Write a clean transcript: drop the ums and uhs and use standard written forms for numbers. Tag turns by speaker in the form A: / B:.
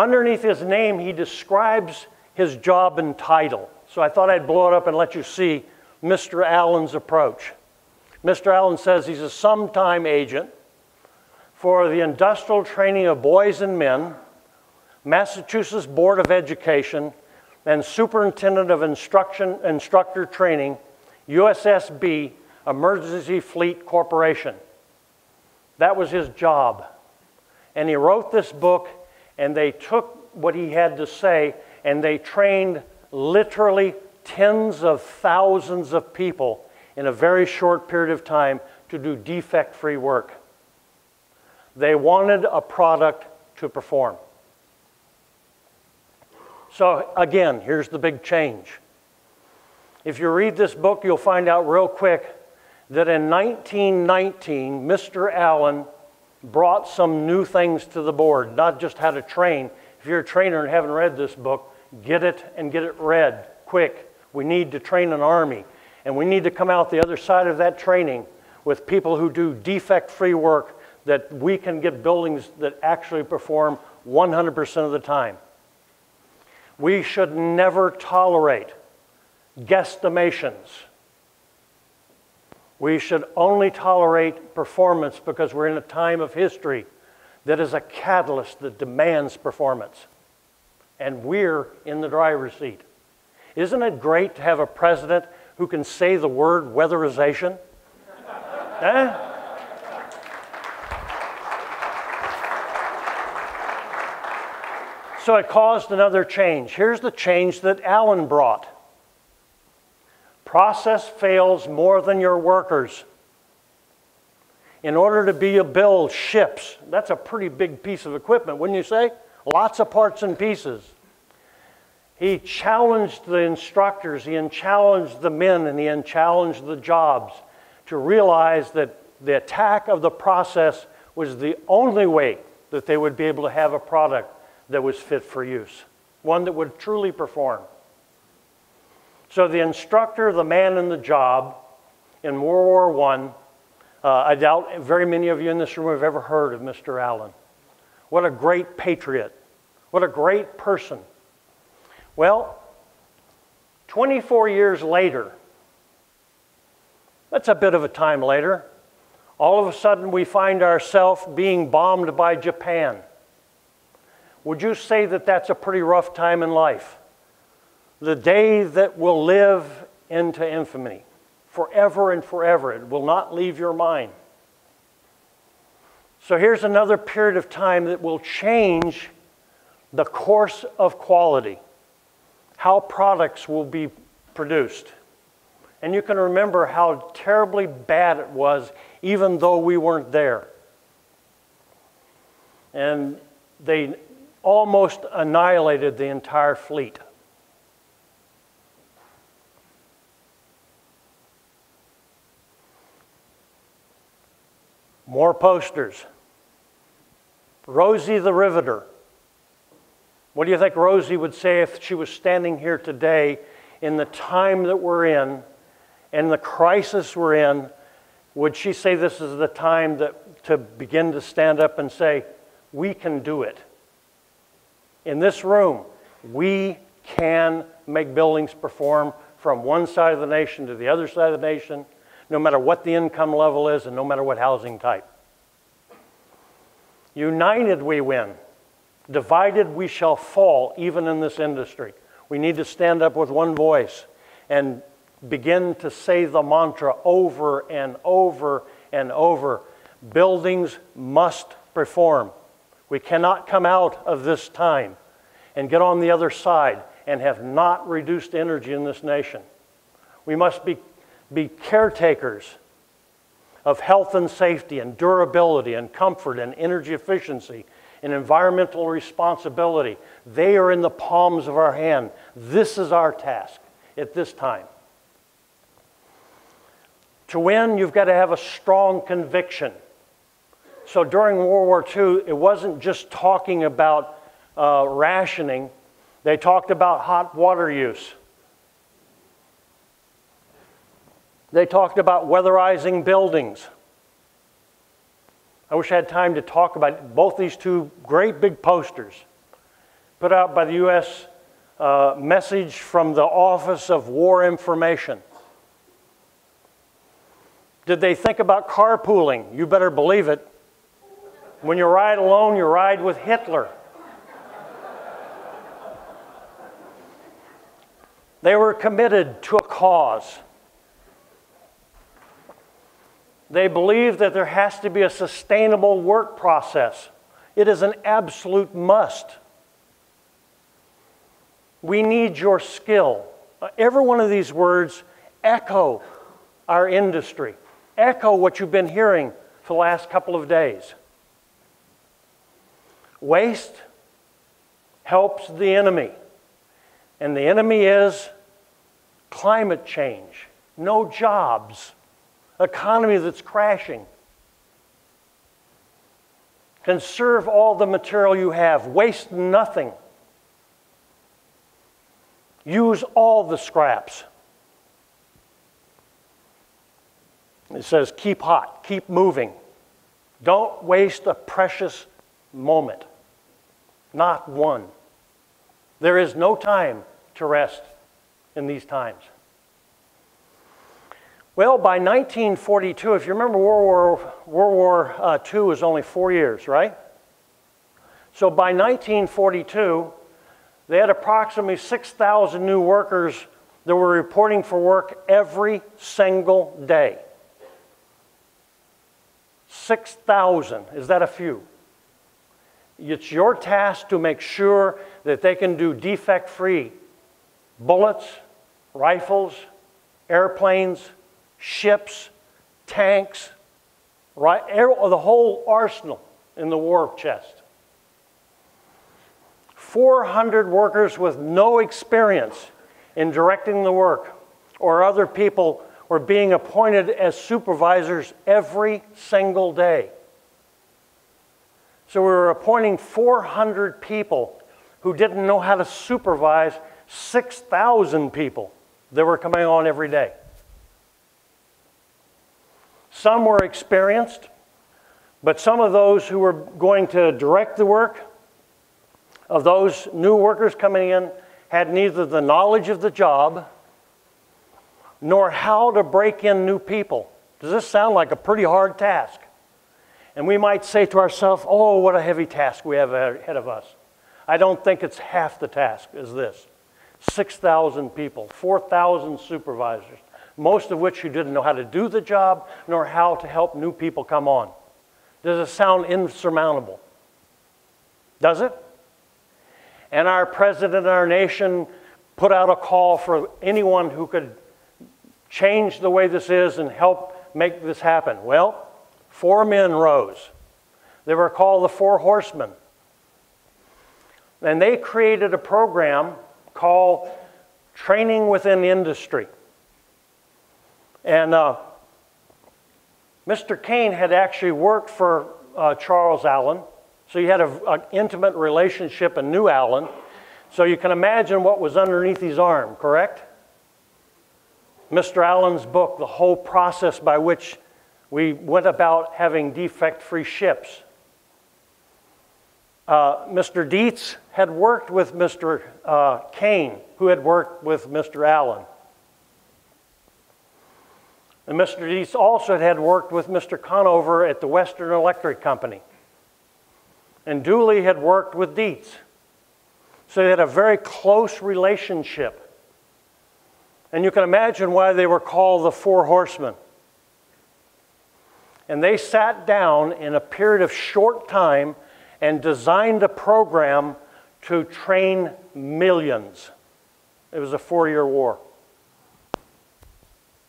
A: Underneath his name, he describes his job and title. So I thought I'd blow it up and let you see Mr. Allen's approach. Mr. Allen says he's a sometime agent for the Industrial Training of Boys and Men, Massachusetts Board of Education, and Superintendent of Instructor Training, USSB, Emergency Fleet Corporation. That was his job. And he wrote this book, and they took what he had to say, and they trained literally tens of thousands of people in a very short period of time to do defect-free work. They wanted a product to perform. So again, here's the big change. If you read this book, you'll find out real quick that in 1919, Mr. Allen brought some new things to the board, not just how to train. If you're a trainer and haven't read this book, get it and get it read quick. We need to train an army, and we need to come out the other side of that training with people who do defect-free work that we can get buildings that actually perform 100% of the time. We should never tolerate guesstimations. We should only tolerate performance because we're in a time of history that is a catalyst that demands performance. And we're in the driver's seat. Isn't it great to have a president who can say the word weatherization? Eh? So it caused another change. Here's the change that Allen brought. Process fails more than your workers. In order to build ships, that's a pretty big piece of equipment, wouldn't you say? Lots of parts and pieces. He challenged the instructors, he challenged the men, and he challenged the jobs to realize that the attack of the process was the only way that they would be able to have a product that was fit for use, one that would truly perform. So the instructor, the man in the job in World War I doubt very many of you in this room have ever heard of Mr. Allen. What a great patriot. What a great person. Well, 24 years later, that's a bit of a time later, all of a sudden we find ourselves being bombed by Japan. Would you say that that's a pretty rough time in life? The day that will live into infamy, forever and forever. It will not leave your mind. So here's another period of time that will change the course of quality, how products will be produced. And you can remember how terribly bad it was, even though we weren't there. And they almost annihilated the entire fleet. More posters. Rosie the Riveter. What do you think Rosie would say if she was standing here today in the time that we're in and the crisis we're in? Would she say this is the time to begin to stand up and say, we can do it? In this room, we can make buildings perform from one side of the nation to the other side of the nation, no matter what the income level is and no matter what housing type. United we win. Divided we shall fall, even in this industry. We need to stand up with one voice and begin to say the mantra over and over and over. Buildings must perform. We cannot come out of this time and get on the other side and have not reduced energy in this nation. We must be caretakers of health and safety and durability and comfort and energy efficiency and environmental responsibility. They are in the palms of our hand. This is our task at this time. To win, you've got to have a strong conviction. So during World War II, it wasn't just talking about rationing. They talked about hot water use. They talked about weatherizing buildings. I wish I had time to talk about both these two great big posters. put out by the U.S. Message from the Office of War Information. Did they think about carpooling? You better believe it. When you ride alone, you ride with Hitler. They were committed to a cause. They believe that there has to be a sustainable work process. It is an absolute must. We need your skill. Every one of these words echo our industry, echo what you've been hearing for the last couple of days. Waste helps the enemy, and the enemy is climate change, no jobs, economy that's crashing. Conserve all the material you have. Waste nothing. Use all the scraps. It says keep hot, keep moving. Don't waste a precious moment. Not one. There is no time to rest in these times. Well, by 1942, if you remember, World War II was only 4 years, right? So by 1942, they had approximately 6,000 new workers that were reporting for work every single day. 6,000. Is that a few? It's your task to make sure that they can do defect-free bullets, rifles, airplanes, ships, tanks, right? The whole arsenal in the war chest. 400 workers with no experience in directing the work or other people were being appointed as supervisors every single day. So we were appointing 400 people who didn't know how to supervise 6,000 people that were coming on every day. Some were experienced, but some of those who were going to direct the work of those new workers coming in had neither the knowledge of the job nor how to break in new people. Does this sound like a pretty hard task? And we might say to ourselves, oh, what a heavy task we have ahead of us. I don't think it's half the task as this. 6,000 people, 4,000 supervisors, most of which who didn't know how to do the job nor how to help new people come on. Does it sound insurmountable? Does it? And our president of our nation put out a call for anyone who could change the way this is and help make this happen. Well, 4 men rose. They were called the Four Horsemen. And they created a program called Training Within Industry. And Mr. Kane had actually worked for Charles Allen, so he had an intimate relationship and knew Allen. So you can imagine what was underneath his arm, correct? Mr. Allen's book, the whole process by which we went about having defect-free ships. Mr. Dietz had worked with Mr. Kane, who had worked with Mr. Allen. And Mr. Dietz also had worked with Mr. Conover at the Western Electric Company. And Tooley had worked with Dietz. So they had a very close relationship. And you can imagine why they were called the Four Horsemen. And they sat down in a period of short time and designed a program to train millions. It was a 4-year war.